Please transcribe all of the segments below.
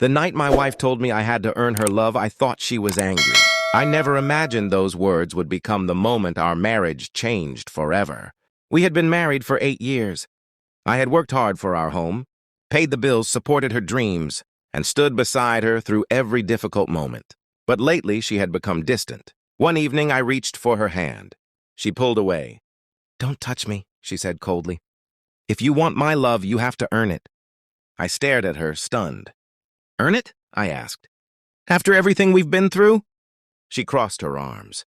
The night my wife told me I had to earn her love, I thought she was angry. I never imagined those words would become the moment our marriage changed forever. We had been married for 8 years. I had worked hard for our home, paid the bills, supported her dreams, and stood beside her through every difficult moment. But lately, she had become distant. One evening, I reached for her hand. She pulled away. "Don't touch me," she said coldly. "If you want my love, you have to earn it." I stared at her, stunned. "Earn it?" I asked. "After everything we've been through?" She crossed her arms.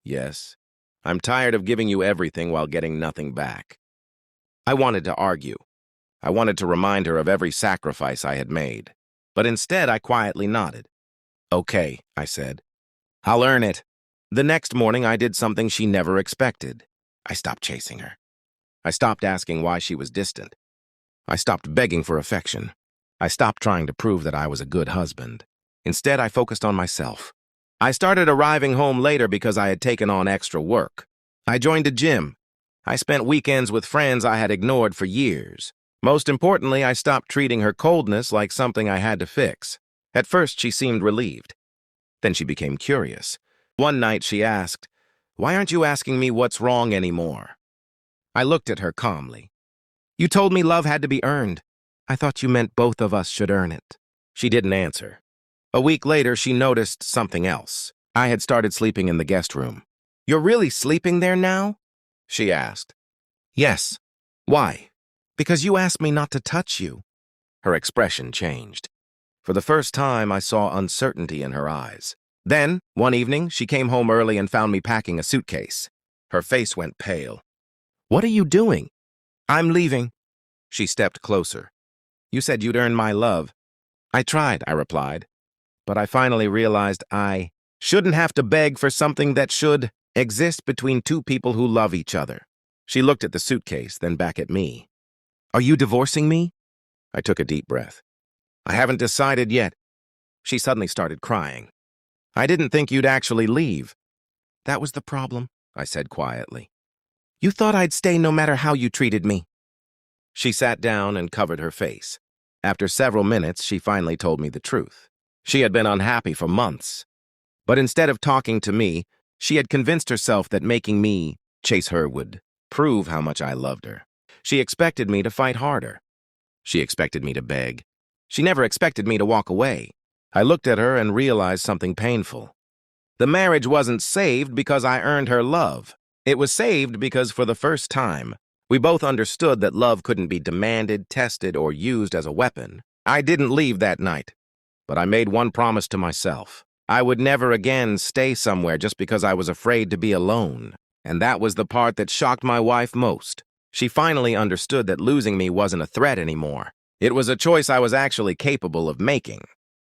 "Yes, I'm tired of giving you everything while getting nothing back." I wanted to argue. I wanted to remind her of every sacrifice I had made. But instead, I quietly nodded. "Okay," I said. "I'll earn it." The next morning, I did something she never expected. I stopped chasing her. I stopped asking why she was distant. I stopped begging for affection. I stopped trying to prove that I was a good husband. Instead, I focused on myself. I started arriving home later because I had taken on extra work. I joined a gym. I spent weekends with friends I had ignored for years. Most importantly, I stopped treating her coldness like something I had to fix. At first, she seemed relieved. Then she became curious. One night, she asked, "Why aren't you asking me what's wrong anymore?" I looked at her calmly. "You told me love had to be earned. I thought you meant both of us should earn it." She didn't answer. A week later, she noticed something else. I had started sleeping in the guest room. "You're really sleeping there now?" she asked. "Yes." "Why?" "Because you asked me not to touch you." Her expression changed. For the first time, I saw uncertainty in her eyes. Then, one evening, she came home early and found me packing a suitcase. Her face went pale. "What are you doing?" "I'm leaving." She stepped closer. "You said you'd earn my love." "I tried," I replied. "But I finally realized I shouldn't have to beg for something that should exist between two people who love each other." She looked at the suitcase, then back at me. "Are you divorcing me?" I took a deep breath. "I haven't decided yet." She suddenly started crying. "I didn't think you'd actually leave." "That was the problem," I said quietly. "You thought I'd stay no matter how you treated me." She sat down and covered her face. After several minutes, she finally told me the truth. She had been unhappy for months. But instead of talking to me, she had convinced herself that making me chase her would prove how much I loved her. She expected me to fight harder. She expected me to beg. She never expected me to walk away. I looked at her and realized something painful. The marriage wasn't saved because I earned her love. It was saved because for the first time, we both understood that love couldn't be demanded, tested, or used as a weapon. I didn't leave that night, but I made one promise to myself. I would never again stay somewhere just because I was afraid to be alone. And that was the part that shocked my wife most. She finally understood that losing me wasn't a threat anymore. It was a choice I was actually capable of making.